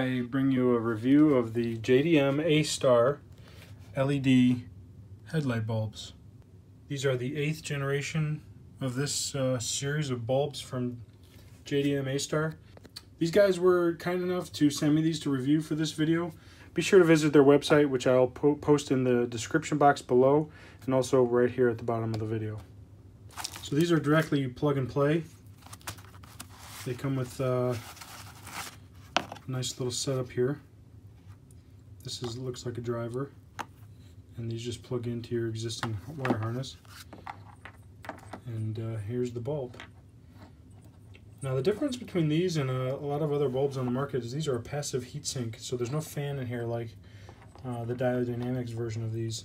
I bring you a review of the JDM Astar LED headlight bulbs. These are the 8th generation of this series of bulbs from JDM Astar. These guys were kind enough to send me these to review for this video. Be sure to visit their website, which I'll post in the description box below and also right here at the bottom of the video. So these are directly plug and play. They come with nice little setup here. This looks like a driver, and these just plug into your existing wire harness. And here's the bulb. Now the difference between these and a lot of other bulbs on the market is these are a passive heat sink, so there's no fan in here like the Dynamics version of these.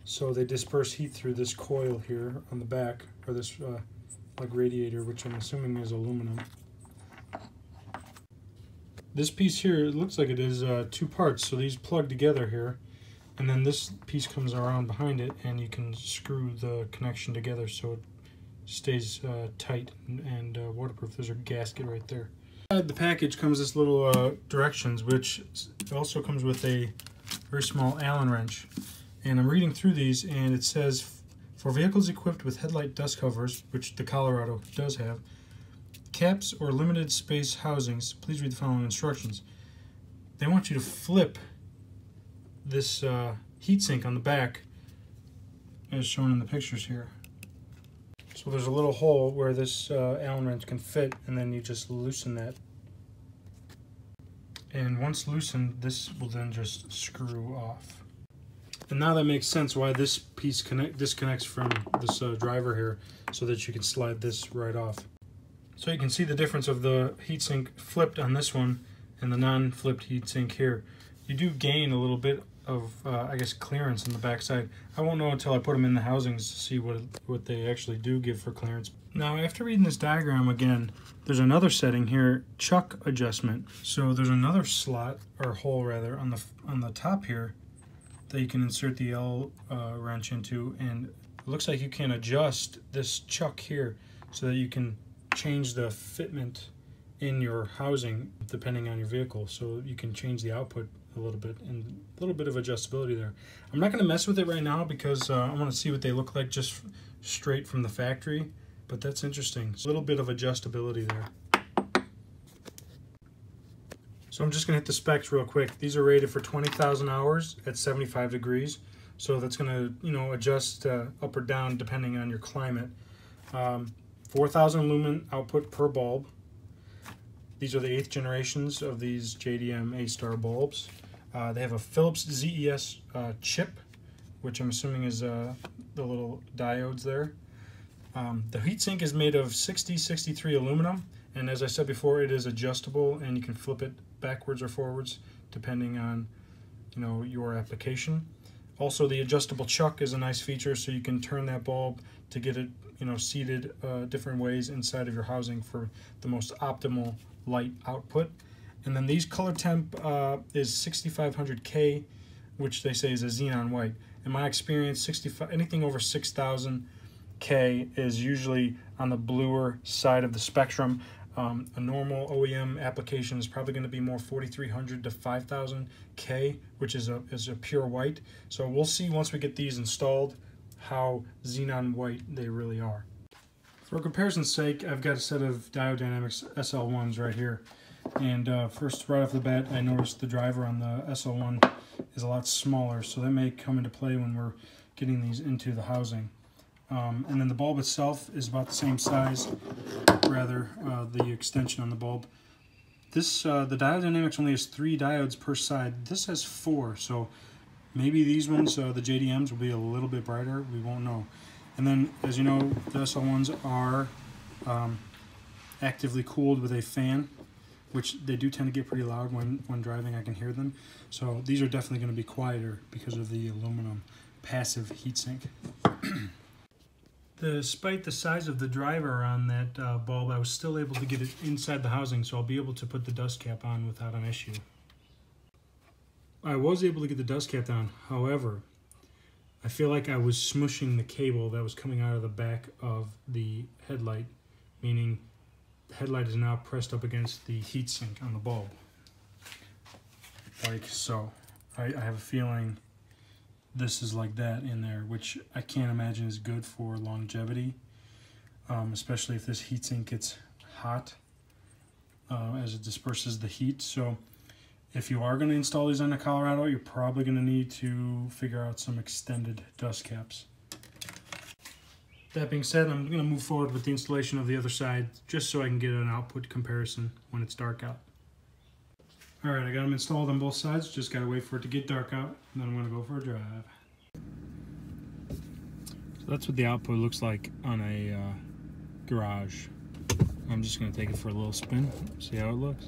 So they disperse heat through this coil here on the back, or this like radiator, which I'm assuming is aluminum. This piece here, it looks like it is 2 parts, so these plug together here, and then this piece comes around behind it, and you can screw the connection together so it stays tight and waterproof. There's a gasket right there. Inside the package comes this little directions, which also comes with a very small Allen wrench. And I'm reading through these, and it says, for vehicles equipped with headlight dust covers, which the Colorado does have, caps or limited space housings, please read the following instructions. They want you to flip this heatsink on the back as shown in the pictures here. So there's a little hole where this Allen wrench can fit, and then you just loosen that. And once loosened, this will then just screw off. And now that makes sense why this piece disconnects from this driver here, so that you can slide this right off. So you can see the difference of the heatsink flipped on this one and the non-flipped heatsink here. You do gain a little bit of, I guess, clearance on the backside. I won't know until I put them in the housings to see what they actually do give for clearance. Now, after reading this diagram again, there's another setting here, chuck adjustment. So there's another slot, or hole rather, on the top here that you can insert the L wrench into, and it looks like you can adjust this chuck here so that you can change the fitment in your housing depending on your vehicle. So you can change the output a little bit, and a little bit of adjustability there. I'm not going to mess with it right now because I want to see what they look like just straight from the factory, but that's interesting. So a little bit of adjustability there. So I'm just going to hit the specs real quick. These are rated for 20,000 hours at 75 degrees. So that's going to, you know, adjust up or down depending on your climate. 4,000 lumen output per bulb. These are the 8th generations of these JDM Astar bulbs. They have a Philips ZES chip, which I'm assuming is the little diodes there. The heatsink is made of 6063 aluminum, and as I said before, it is adjustable, and you can flip it backwards or forwards depending on, you know, your application. Also, the adjustable chuck is a nice feature, so you can turn that bulb to get it, you know, seated different ways inside of your housing for the most optimal light output. And then these color temp is 6500K, which they say is a xenon white. In my experience, anything over 6000K is usually on the bluer side of the spectrum. A normal OEM application is probably going to be more 4300 to 5000K, which is a pure white. So we'll see once we get these installed how xenon white they really are. For comparison's sake, I've got a set of Dynamics SL1s right here. And first, right off the bat, I noticed the driver on the SL1 is a lot smaller, so that may come into play when we're getting these into the housing. And then the bulb itself is about the same size, rather, the extension on the bulb. This, the Dynamics only has 3 diodes per side. This has 4, so maybe these ones, the JDMs, will be a little bit brighter. We won't know. And then, as you know, the SL1s are actively cooled with a fan, which they do tend to get pretty loud when driving. I can hear them. So these are definitely going to be quieter because of the aluminum passive heatsink. Despite the size of the driver on that bulb, I was still able to get it inside the housing, so I'll be able to put the dust cap on without an issue. I was able to get the dust cap down, however, I feel like I was smushing the cable that was coming out of the back of the headlight, meaning the headlight is now pressed up against the heatsink on the bulb. like so. I have a feeling this is like that in there, which I can't imagine is good for longevity, especially if this heatsink gets hot as it disperses the heat. So if you are going to install these on a Colorado, you're probably going to need to figure out some extended dust caps. That being said, I'm going to move forward with the installation of the other side just so I can get an output comparison when it's dark out. Alright, I got them installed on both sides, just got to wait for it to get dark out, and then I'm going to go for a drive. So that's what the output looks like on a garage. I'm just going to take it for a little spin, see how it looks.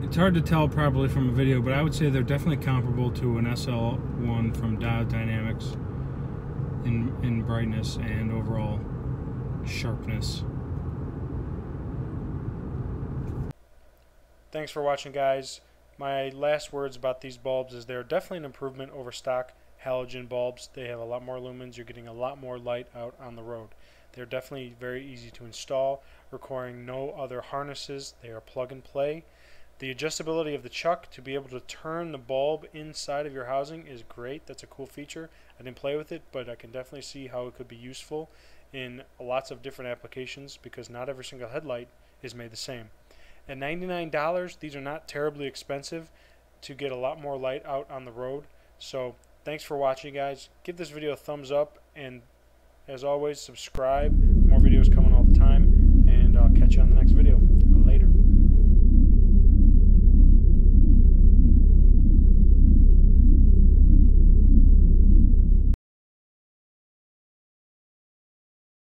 It's hard to tell probably from a video, but I would say they're definitely comparable to an SL1 from Dow Dynamics in brightness and overall sharpness. Thanks for watching, guys. My last words about these bulbs is they're definitely an improvement over stock halogen bulbs. They have a lot more lumens. You're getting a lot more light out on the road. They're definitely very easy to install, requiring no other harnesses. They are plug and play. The adjustability of the chuck to be able to turn the bulb inside of your housing is great. That's a cool feature. I didn't play with it, but I can definitely see how it could be useful in lots of different applications because not every single headlight is made the same. At $99, these are not terribly expensive to get a lot more light out on the road. So thanks for watching, guys. Give this video a thumbs up, and as always, subscribe. More videos coming all the time, and I'll catch you on the next video.